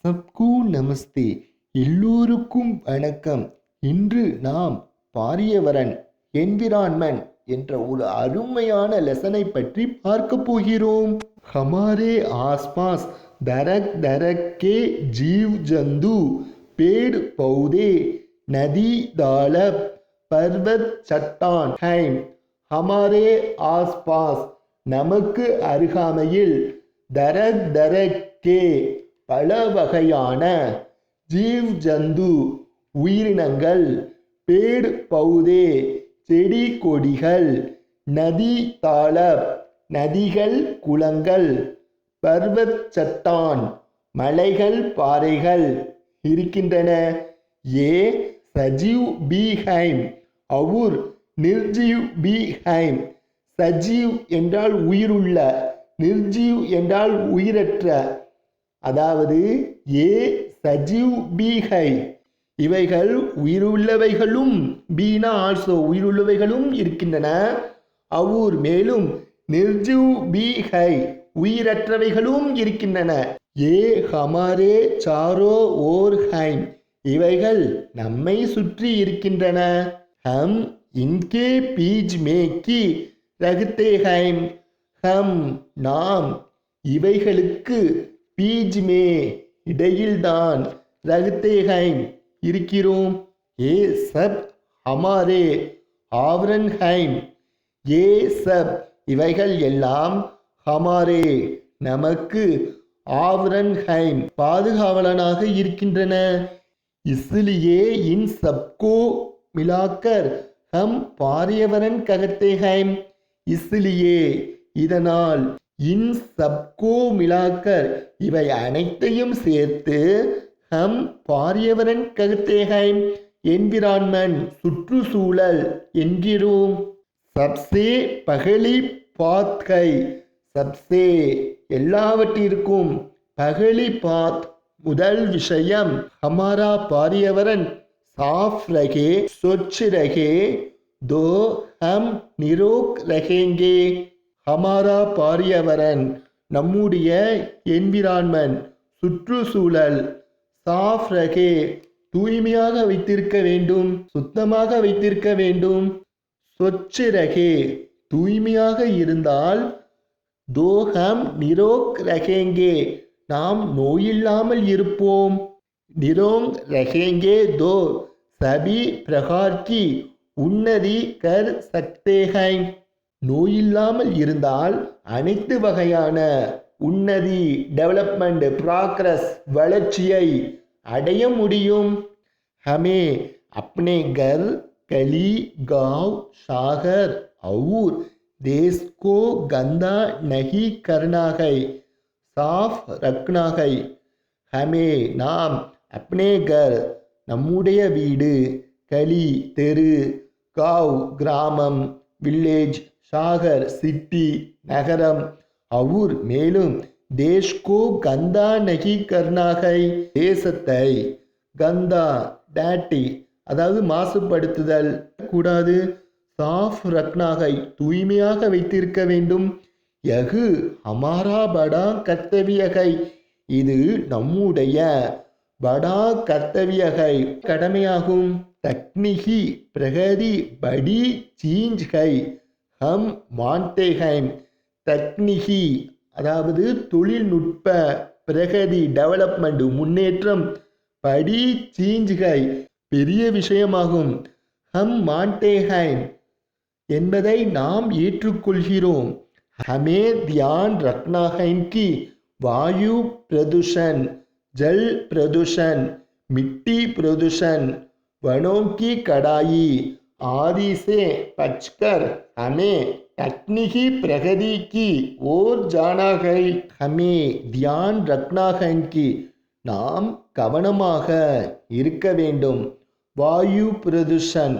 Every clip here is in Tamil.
சப்கு நமஸ்தே. எல்லோருக்கும் வணக்கம். இன்று நாம் பாரியவரன் என்விரான்மெண்ட் என்ற ஒரு அருமையான லெசனை பற்றி பார்க்க போகிறோம். ஹமாரே ஆஸ்பாஸ் தரக் தரக் கே ஜீவ் ஜந்து பேட் பௌதே நதி தாலப் பர்வத் சட்டான் ஹைம். ஹமாரே ஆஸ்பாஸ் நமக்கு அருகாமையில், தரக் தரக் கே பல வகையான, ஜீவ் ஜந்து உயிரினங்கள், பேட் பௌதே செடி கொடிகள், நதி தாலப் நதிகள் குளங்கள், பர்வத் சட்டான் மலைகள் பாறைகள் இருக்கின்றன. ஏ சஜீவ் பி ஹைம் அவுர் நிர்ஜீவ் பி ஹைம். சஜீவ் என்றால் உயிருள்ள, நிர்ஜீவ் என்றால் உயிரற்ற. அதாவது ஏ சஜீவ் பி ஹை, இவைகள் உயிருள்ளவைகளும், பீனா ஆல்சோ உயிருள்ளவைகளும் இருக்கின்றன. அவுர் மேலும் நிர்ஜீவ் பி ஹை உயிரற்றவைகளும் இருக்கின்றன. ஏ ஹமாரே சாரோ ஓர் ஹைம் இவைகள் நம்மை சுற்றி இருக்கின்றன. ஹம் இன்கே பீஜ் மே கி ரகத்தே ஹைம். ஹம் நாம் இவைகளுக்கு, பீஜ் மே இடையில்தான், ரகத்தே ஹைம் இருக்கிறோம். ஏ சப் ஹமாரே ஆவரன் ஹைம். ஏ சப் இவைகள் எல்லாம், ஹமாரே நமக்கு, ஆவரன் ஹைம் பாதுகாவலனாக இருக்கின்றன. இஸ்லியே இன் சப்கோ மிலாக்கர் ஹம் பாரியவரன் ககத்தே ஹைம். இஸ்லியே இதனால், இன் சப்கோ மிலாக்கர் இவை அனைத்தையும் சேர்த்து, ஹம் பாரியவரன் ககத்தே ஹைம் என்விரான்மெண்ட் சுற்றுச்சூழல் என்கிறோம். சப்சே பகலி பாத் ஹை. சப்சே எல்லாவற்றிற்கும், பகலி பாத் முதல் விஷயம், ஹமாரா பாரியவரன் சாஃப் ரகே சொச் ரகே தோ ஹம் நிரோக் ரகேங்கே. ஹமாரா பாரியவரன் நம்முடைய என்விரான்மெண்ட் சுற்றுச்சூழல், சாஃப் ரகே தூய்மையாக வைத்திருக்க வேண்டும், சுத்தமாக வைத்திருக்க வேண்டும். சொச் ரகே தூய்மையாக இருந்தால், தோ ஹம் நிரோக் ரகேங்கே நாம் நோயில்லாமல் இருப்போம். நிரோங் ரகேங்கே தோ சபி பிரகார் கி உன்னதி கர் சக்தே ஹைம். நோயில்லாமல் இருந்தால் அனைத்து வகையான உன்னதி, டெவலப்மெண்ட், ப்ராக்ரஸ் வளர்ச்சியை அடைய முடியும். ஹமே அப்னே கர், கலி, காவ், ஷாகர் और देश को गंदा नहीं करना है, साफ रखना है. हमें நாம் அப்னே கர் நம்முடைய வீடு, கலி தெரு, காவ் கிராமம், வில்லேஜ், ஷாகர் சிட்டி நகரம், और மேலும் தேஷ் கோ கந்தா நகி கர்னா ஹை தேசத்தை, கந்தா டேட்டி அதாவது மாசுபடுத்துதல் கூடாது, சாஃப் ரக்னா ஹை தூய்மையாக வைத்திருக்க வேண்டும். யகு ஹமாரா படா கர்த்தவிய ஹை இது நம்முடைய படா கர்த்தவிய ஹை கடமையாகும். தக்னிகி பிரகதி படி சீஞ்ச் ஹை ஹம் மான்தே ஹைம். தக்னிகி அதாவது தொழில்நுட்ப, பிரகதி டெவலப்மெண்ட் முன்னேற்றம், படி சீஞ்ச் ஹை பெரிய விஷயமாகும். ஹம் மான்தே ஹைம் என்பதை நாம் ஏற்றுக்கொள்கிறோம். ஹமே தியான் ரக்னா ஹைம் கி வாயு பிரதுஷன், ஜல் பிரதுஷன், மிட்டி பிரதுஷன், वनों की कटाई आदि से बचकर हमें तकनीकी प्रगति की ओर जाना है. हमें ध्यान रखना है कि நாம் கவனமாக இருக்க வேண்டும். வாயு பிரதுஷன்,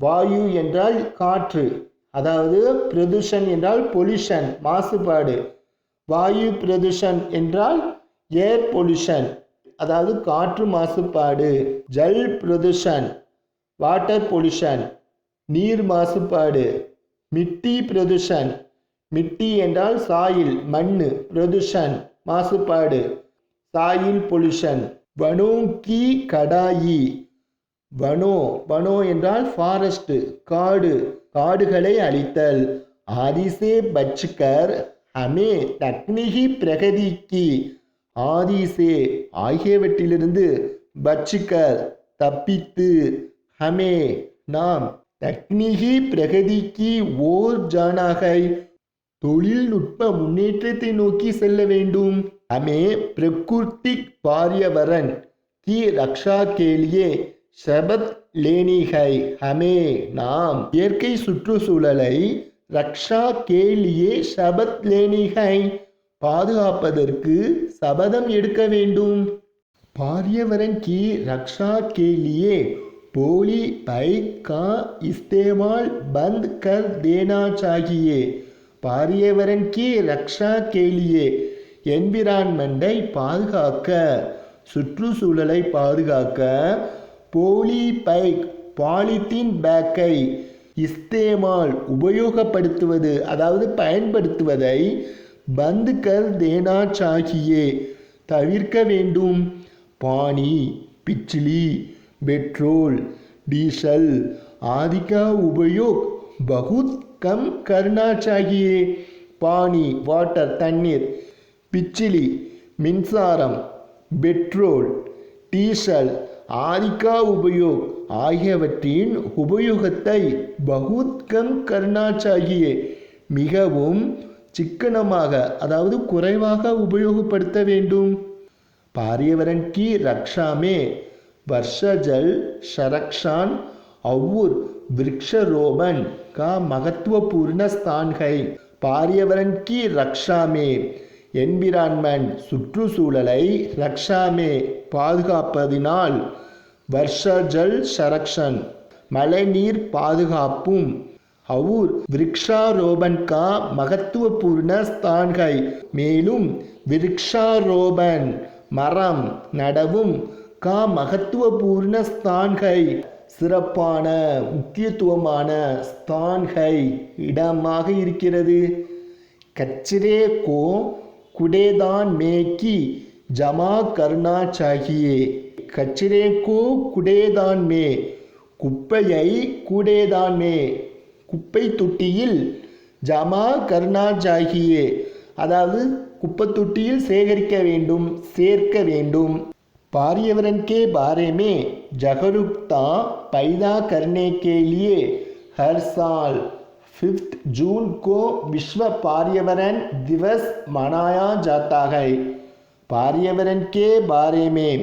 வாயு என்றால் காற்று, அதாவது பிரதுஷன் என்றால் பொல்யூஷன் மாசுபாடு. வாயு பிரதுஷன் என்றால் ஏர் பொல்யூஷன், அதாவது காற்று மாசுபாடு. ஜல் பிரதுஷன் வாட்டர் பொல்யூஷன் நீர் மாசுபாடு. மிட்டி பிரதுஷன், மிட்டி என்றால் சாயில் மண், பிரதுஷன் மாசுபாடு. Soil pollution. வனோ கி கடாயி. வனோ என்றால் ஃபாரஸ்ட், காடு, காடுகளை அழித்தல். ஆதிசே பச்கர் ஹமே தக்னிகி பிரகதிக்கு. ஆதிசே ஆகியவற்றிலிருந்து, பச்கர் தப்பித்து, ஹமே நாம், தக்னிகி பிரகதிக்கு ஓர் ஜானாகை தொழில்நுட்ப முன்னேற்றத்தை நோக்கி செல்ல வேண்டும். ஹமே பிரகுர்திக் பாரியவரன் கி ரக்ஷா கேலியே சபத் லேனிகை. ஹமே நாம் இயற்கை சுற்றுச்சூழலை ரக்ஷா கேலியே சபத் லேனிகை பாதுகாப்பதற்கு சபதம் எடுக்க வேண்டும். பாரியவரன் கி ரக்ஷா கேலியே போலி பைக் கா இஸ்தேமால் பந்த் கர் தேனா சாகியே. பாரியவரன் கி ரக்ஷா கேலியே என்விரான்மெண்டை பாதுகாக்க, சுற்றுச்சூழலை பாதுகாக்க, போலி பைக் பாலித்தீன் பேக்கை இஸ்தேமால் உபயோகப்படுத்துவது, அதாவது பயன்படுத்துவதை, பந்த் கர் தேனா சாகியே தவிர்க்க வேண்டும். பானி, பிச்லி, பெட்ரோல், டீசல் आदि का उपयोग बहुत कम करना चाहिए. பானி வாட்டர் தண்ணீர், பிச்சிலி மின்சாரம், பெட்ரோல், டீசல் ஆதிக்கா உபயோக் ஆகியவற்றின் உபயோகத்தை பகுத் கம் கர்னா சாகியே மிகவும் சிக்கனமாக, அதாவது குறைவாக உபயோகப்படுத்த வேண்டும். पार्यावरण की रक्षा में वर्षा जल संरक्षण और वृक्षारोपण का महत्वपूर्ण स्थान है. पर्यावरण की रक्षा में एनवायरनमेंट சுற்றுச்சூழலை ரக்ஷா மே பாதுகாப்பதினால், வர்ஷா ஜல் சரக்ஷன் மழைநீர் பாதுகாப்பும், और वृक्षारोपण का महत्वपूर्ण स्थान है மேலும் விருக்ஷாரோபன் மரம் நடவும் கா மகத்துவபூர்ண ஸ்தான்கை சிறப்பான முக்கியத்துவமான ஸ்தான்கை இடமாக இருக்கிறது. கச்சரே கோ குடேதான் மேக்கி ஜமா கர்னா சாகியே. கச்சரே கோ குடேதான் மே குப்பையை கூடேதான் மே குப்பை தொட்டியில் ஜமா கர்னா சாகியே அதாவது குப்பை தொட்டியில் சேகரிக்க வேண்டும், சேர்க்க வேண்டும். पर्यावरण के बारे में जागरूकता पैदा करने के लिए हर साल 5 जून को विश्व पर्यावरण दिवस मनाया जाता है. पर्यावरण के बारे में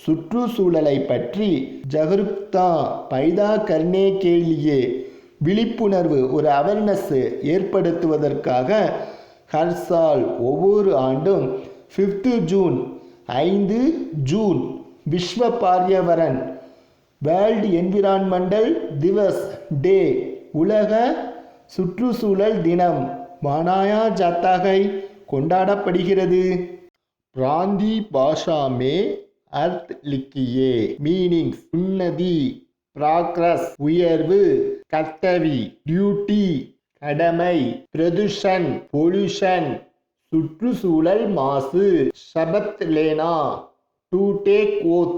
சுற்றுச்சூழலை பற்றி ஜாகரூக்தா பைதா கர்னே கேலியே விழிப்புணர்வு, ஒரு அவேர்னஸ் ஏற்படுத்துவதற்காக ஹர் சால் ஒவ்வொரு ஆண்டும் 5 ஜூன் 5 ஜூன் விஸ்வ पर्यावरण வேர்ல்ட் என்விரான்மெண்டல் திவஸ் டே உலக சுற்றுச்சூழல் தினம் மனாயா ஜாத்தாகை கொண்டாடப்படுகிறது. பிராந்தி பாஷா மே அர்த் லிக்கியே மீனிங்ஸ் உன்னதி, ப்ராக்ரஸ் உயர்வு, கர்த்தவி டியூட்டி கடமை, பிரதுஷன் பொல்யூஷன் சுற்றுச்சூழல் மாசு, சபத் லேனா டு டேக் ஓத்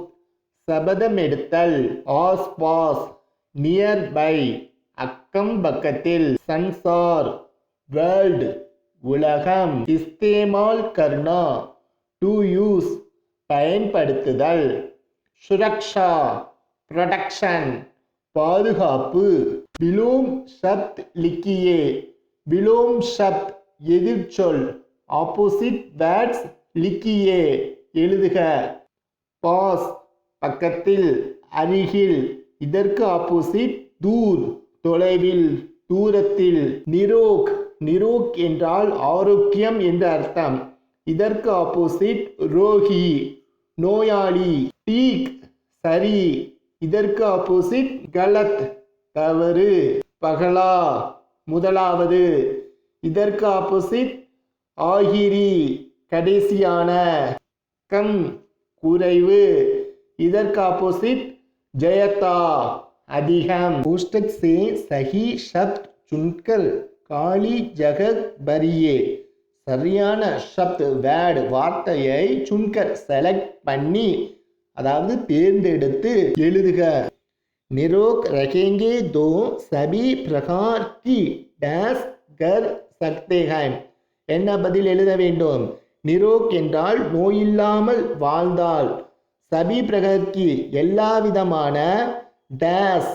சபதம் எடுத்தல், ஆஸ் பாஸ் நியர்பை அக்கம் பக்கத்தில், சன்சார் வேர்ல்ட் உலகம், இஸ்தேமால் கர்னா டு யூஸ் பயன்படுத்துதல், சுரக்ஷா ப்ரொடக்ஷன் பாதுகாப்பு, விலோம் சப்த் லிக்கியே விலோம் சப்த் எதிர்ச்சொல், ஆப்போசிட் வேர்ட்ஸ் லிக்கியே எழுதுக, பாஸ் பக்கத்தில், அருகில் இதற்கு ஆப்போசிட், தூர் தொலைவில் தூரத்தில், நிரோக் நிரோக் என்றால் ஆரோக்கியம் என்று அர்த்தம், இதற்கு ஆப்போசிட் ரோகி நோயாளி, டீக் சரி இதற்கு ஆப்போசிட் கலத் தவறு, பகலா முதலாவது இதற்கு ஆப்போசிட் ஆகிரி கடைசியான, கம் குறைவு இதற்கு ஆப்போசிட் ஜெயதா அதிகம். पुस्तक से सही शब्द चुनकर काली जगह भरिए சரியான ஷப்த் வேர்டு வார்த்தையை சுன்கர் செலக்ட் பண்ணி அதாவது தேர்ந்தெடுத்து எழுதுக. நிரோக் ரகேங்கே தோ சபி பிரகார் கி டேஸ் கர் சக்தே ஹை. என்ன பதில் எழுத வேண்டும்? நிரோக் என்றால் நோயில்லாமல் வாழ்ந்தால், சபி பிரகார் கி எல்லா விதமான, டேஸ்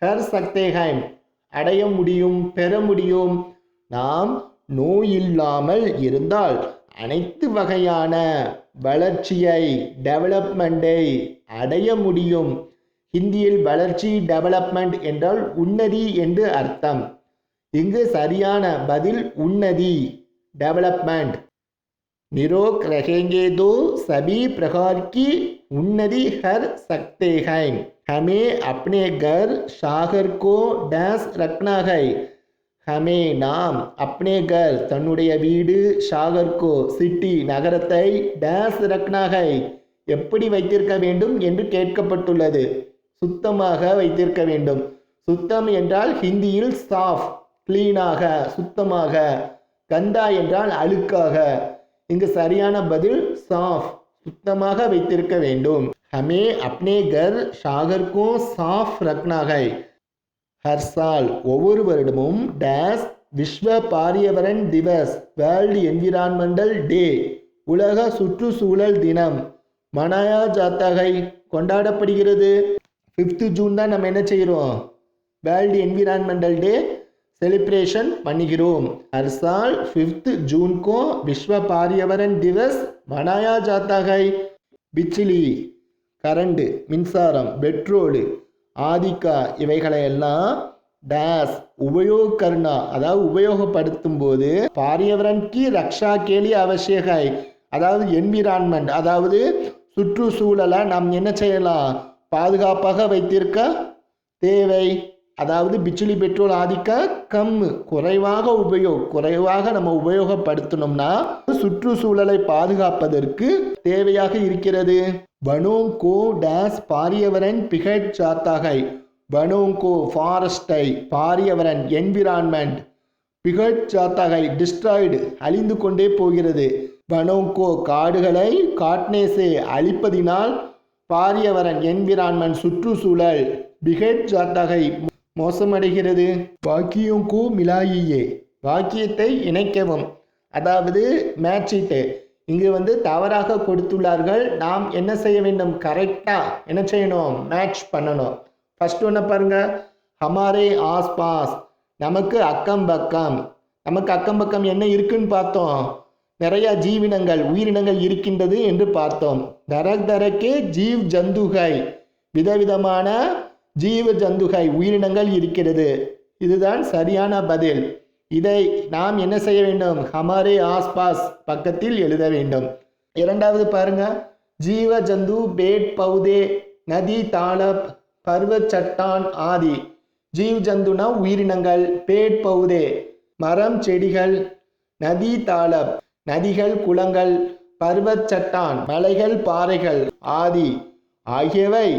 ஹர் சக்தே ஹை அடைய முடியும் பெற முடியும். நாம் நோயில்லாமல் இருந்தால் அனைத்து வகையான வளர்ச்சியை டெவலப்மெண்டை அடைய முடியும். ஹிந்தியில் வளர்ச்சி டெவலப்மெண்ட் என்றால் உன்னதி என்று அர்த்தம். இங்கு சரியான பதில் உன்னதி டெவலப்மெண்ட். निरोग रहेंगे तो सभी प्रकार की उन्नति कर सकते हैं. हमें अपने घर शागर को डैश रखना है. हमें நாம் अपने घर தன்னுடைய வீடு ஷாகர் கோ சிட்டி நகரத்தை டேஸ் ரக்னா है எப்படி வைத்திருக்க வேண்டும் என்று கேட்கப்பட்டுள்ளது. சுத்தமாக வைத்திருக்க வேண்டும். சுத்தம் என்றால் ஹிந்தியில் சாஃப் கிளீனாக சுத்தமாக, கந்தா என்றால் அழுக்காக. இங்கு சரியான பதில் சாஃப் சுத்தமாக வைத்திருக்க வேண்டும். ஹமே அப்னே கர் ஷாகர் கோ சாஃப் ரக்னா है. हर साल ஒவ்வொரு வருடமும் டேஸ் விஸ்வ பாரியவரன் திவஸ் வேர்ல்டு என்விரான்மெண்டல் டே உலக சுற்றுச்சூழல் தினம் மனாயா ஜாத்தா है கொண்டாடப்படுகிறது. 5th ஜூன் தான் நம்ம என்ன செய்கிறோம்? வேர்ல்டு என்விரான்மெண்டல் டே सेलिब्रेशन பண்ணிக்கிறோம். हर साल 5th जून को विश्व पर्यावरण दिवस मनाया जाता है. बिजली கரண்ட் மின்சாரம் பெட்ரோல் ஆதிக்கா இவைகளையெல்லாம் டேஸ் உபயோக கர்னா அதாவது உபயோகப்படுத்தும் போது पर्यावरण की रक्षा के लिए आवश्यक है அதாவது என்விரான்மெண்ட் அதாவது சுற்றுச்சூழலை நாம் என்ன செய்யலாம்? பாதுகாப்பாக வைத்திருக்க தேவை. அதாவது பிஜ்லி பெட்ரோல் ஆதிக்க கம் குறைவாக நம்ம உபயோகப்படுத்தணும்னா சுற்றுச்சூழலை பாதுகாப்பதற்கு தேவையாக இருக்கிறது. வனோங்கோ டேஸ் பாரியவரன் பிகட் ஜாத்தாகை. வனோங்கோ ஃபாரஸ்டை பாரியவரன் என்விரான்மெண்ட் பிகட் ஜாத்தாகை டிஸ்ட்ராய்டு அழிந்து கொண்டே போகிறது. வனோங்கோ காடுகளை காட்னேசே அழிப்பதினால் பாரியவரன் என்விரான்மெண்ட் சுற்றுச்சூழல் பிகட் ஜாத்தாகை மோசமடைகிறது. வாக்கியங்கோ மிலாயியே வாக்கியத்தை இணைக்கவும் அதாவது மேட்சிட்டு. இங்கு தவறாக கொடுத்துள்ளார்கள். நாம் என்ன செய்ய வேண்டும்? கரெக்டாக என்ன செய்யணும்? மேட்ச் பண்ணணும். ஃபர்ஸ்ட் ஒன்று பாருங்க. ஹமாரே ஆஸ்பாஸ் நமக்கு அக்கம் பக்கம். நமக்கு அக்கம் பக்கம் என்ன இருக்குன்னு பார்த்தோம். நிறைய ஜீவினங்கள் உயிரினங்கள் இருக்கின்றது என்று பார்த்தோம். தரக் தரக்கே ஜீவ் ஜந்துகை விதவிதமான ஜீவ ஜந்துகை உயிரினங்கள் இருக்கிறது. இதுதான் சரியான பதில். இதை நாம் என்ன செய்ய வேண்டும்? ஹமாரே ஆஸ்பாஸ் பக்கத்தில் எழுத வேண்டும். இரண்டாவது பாருங்க. ஜீவ ஜந்து பேட் பௌதே நதி தாளப் பர்வத் சட்டான் ஆதி. ஜீவ் ஜந்துனா உயிரினங்கள், பேட் பௌதே மரம் செடிகள், நதி தாளப் நதிகள் குளங்கள், பர்வத் சட்டான் மலைகள் பாறைகள், ஆதி ஆகியவை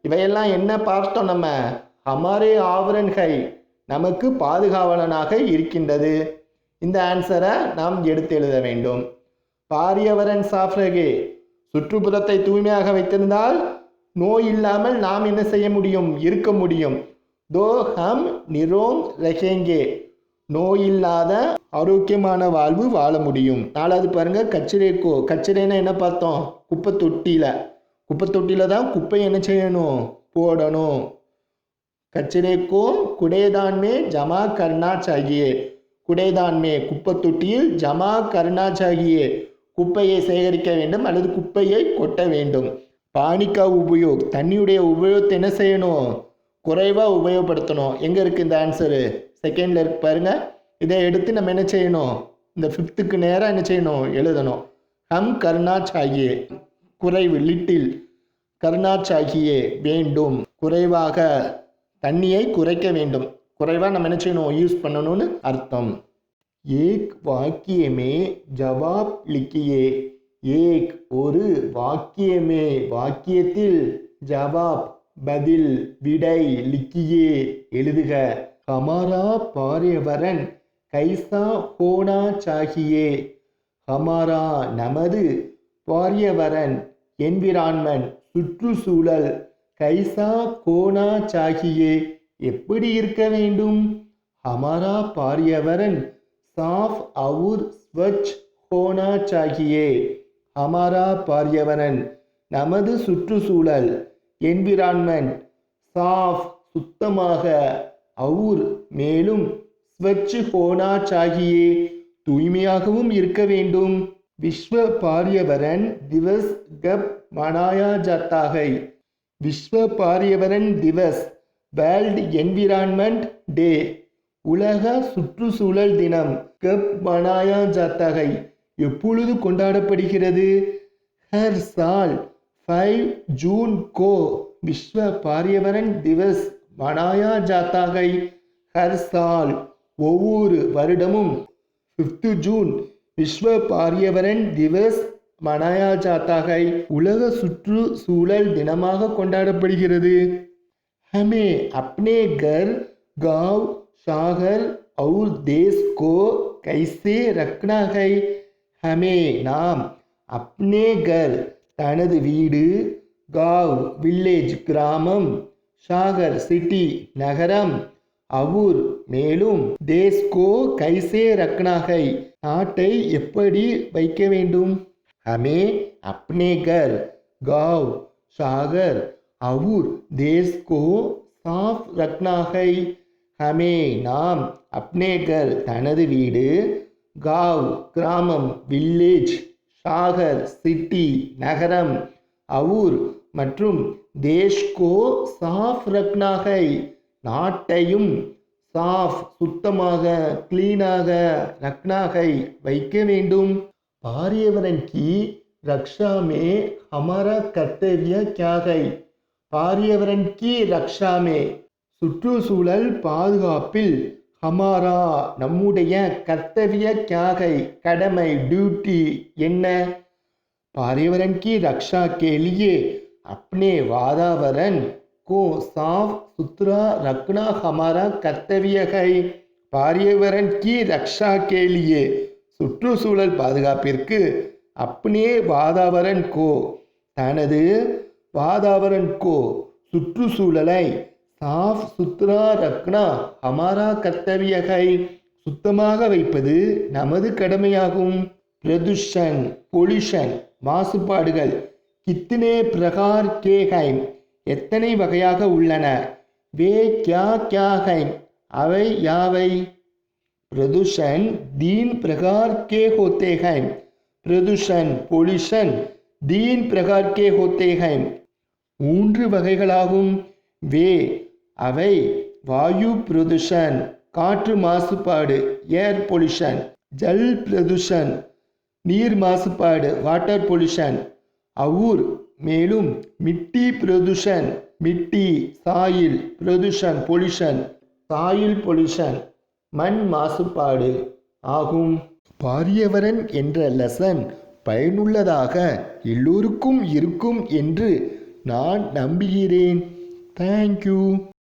இவையெல்லாம் என்ன பார்த்தோம்? நம்ம ஹமாரே ஆவரன்கை நமக்கு பாதுகாவலனாக இருக்கின்றது. இந்த ஆன்சரை நாம் எடுத்து எழுத வேண்டும். பாரியவரன் சாஃப்ரகே சுற்றுப்புறத்தை தூய்மையாக வைத்திருந்தால் நோய் இல்லாமல் நாம் என்ன செய்ய முடியும்? இருக்க முடியும். தோ ஹம் நிரோங் ரஹேங்கே நோயில்லாத ஆரோக்கியமான வாழ்வு வாழ முடியும். நாலாவது பாருங்க. கச்சரேக்கோ கச்சரேன்னா என்ன பார்த்தோம்? குப்பை தொட்டியில தான் குப்பை என்ன செய்யணும்? போடணும். கச்சரேக்கோ குடேதான் மே ஜமா கர்னா சாகியே. குடேதான் மே குப்பை தொட்டியில் ஜமா கர்னா சாகியே குப்பையை சேகரிக்க வேண்டும் அல்லது குப்பையை கொட்ட வேண்டும். பானிக்கா உபயோக் தண்ணியுடைய உபயோகத்தை என்ன செய்யணும்? குறைவாக உபயோகப்படுத்தணும். எங்கே இருக்குது இந்த ஆன்சரு? செகண்டில் இருக்கு பாருங்க. இதை எடுத்து நம்ம என்ன செய்யணும்? இந்த 5th நேராக என்ன செய்யணும்? எழுதணும். ஹம் கர்னா சாகியே குறைவு லிட்டில், கர்னா சாகியே வேண்டும் குறைவாக, தண்ணியை குறைக்க வேண்டும். குறைவாக நம்ம என்ன செய்யணும்? யூஸ் பண்ணணும்னு அர்த்தம். ஏக் வாக்கியமே ஜவாப் லிக்கியே. ஏக் ஒரு வாக்கியமே வாக்கியத்தில் ஜவாப் பதில் விடை லிக்கியே எழுதுக. ஹமாரா பாரியவரன் கைசா ஹோனா சாகியே ஹமாரா நமது, பாரியவரன் என்விரான்மெண்ட் சுற்றுச்சூழல், கைசா கோனா சாகியே எப்படி இருக்க வேண்டும், ஹமாரா பாரியவரன் சாஃப் அவுர் ஸ்வச் ஹோனா சாகியே, ஹமாரா பாரியவரன் நமது சுற்றுச்சூழல், என்விரான்மெண்ட் சாஃப் சுத்தமாக, அவுர் மேலும், ஸ்வச் ஹோனா சாகியே தூய்மையாகவும் இருக்க வேண்டும். விஸ்வ பாரியவரன் திவஸ் கப் மனாயா ஜாத்தா ஹை, விஸ்வ பாரியவரன் திவஸ் வேர்ல்ட் என்விரான்மெண்ட் டே உலக சுற்றுச்சூழல் தினம் கப் மனாயா ஜாத்தா ஹை எப்பொழுது கொண்டாடப்படுகிறது, ஹர் சால் 5 ஜூன் கோ விஸ்வ பாரியவரன் திவஸ் மனாயா ஜாத்தா ஹை, ஹர் சால் ஒவ்வொரு வருடமும் 5 ஜூன் விஸ்வ பாரியவரன் திவஸ் மனாயா ஜாத்தா ஹை உலக சுற்றுச்சூழல் தினமாக கொண்டாடப்படுகிறது. ஹமே அப்னே கர் காவ் ஷாகர் और देश को कैसे रखना है, ஹமே நாம், அப்னே கர் தனது வீடு, காவ் வில்லேஜ் கிராமம், ஷாகர் சிட்டி நகரம், அவுர் மேலும், தேஸ்கோ கைசே ரக்னா ஹை நாட்டை எப்படி வைக்க வேண்டும், ஹமே அப்னே கர் காவ் ஷாகர் அவுர் தேஸ்கோ சாஃப் ரக்னா ஹை, ஹமே நாம், அப்னே கர் தனது வீடு, காவ் கிராமம் வில்லேஜ், ஷாகர் சிட்டி நகரம், அவுர் மற்றும், தேஷ்கோ சாஃப் ரக்னா ஹை நாட்டையும், சாஃப் சுத்தமாக கிளீனாக, ரக்னாகை வைக்க வேண்டும். பாரியவரன் கி ரக்ஷா மே ஹமாரா கர்த்தவ்ய கியா ஹை, பாரியவரன் கி ரக்ஷா மே சுற்றுச்சூழல் பாதுகாப்பில், ஹமாரா நம்முடைய, கர்த்தவ்ய கியா ஹை கடமை டியூட்டி என்ன, पार्यावरण की रक्षा के लिए अपने वातावरण को साफ सुथरा रखना हमारा कर्तव्य है. पर्यावरण की रक्षा के लिए சுற்றுச்சூழல் பாதுகாப்பிற்கு अपने वातावरण को தனது वातावरण को சுற்றுச்சூழலை சாஃப் சுத்ரா ரக்னா ஹமாரா கர்த்தவ்ய ஹை சுத்தமாக வைப்பது நமது கடமையாகும். பிரதுஷன் பொல்யூஷன் மாசுபாடுகள் கித்தனே பிரகார் கே ஹை எத்தனை வகையாக உள்ளன. வே கியா கியா ஹை அவை யாவை. பிரதுஷன் தீன் பிரகார் கே ஹோத்தே ஹை பிரதுஷன் பொல்யூஷன் தீன் பிரகார் கே ஹோத்தே ஹை மூன்று வகைகளாகும். வே அவை வாயு பிரதுஷன் காற்று மாசுபாடு ஏர் பொல்யூஷன், ஜல் பிரதுஷன் நீர் மாசுபாடு வாட்டர் பொல்யூஷன், அவுர் மேலும் மிட்டி பிரதுஷன் மிட்டி சாயில் பிரதுஷன் பொல்யூஷன் சாயில் பொல்யூஷன் மண் மாசுபாடு ஆகும். பாரியவரன் என்ற லெசன் பயனுள்ளதாக எல்லோருக்கும் இருக்கும் என்று நான் நம்புகிறேன். தேங்க்யூ.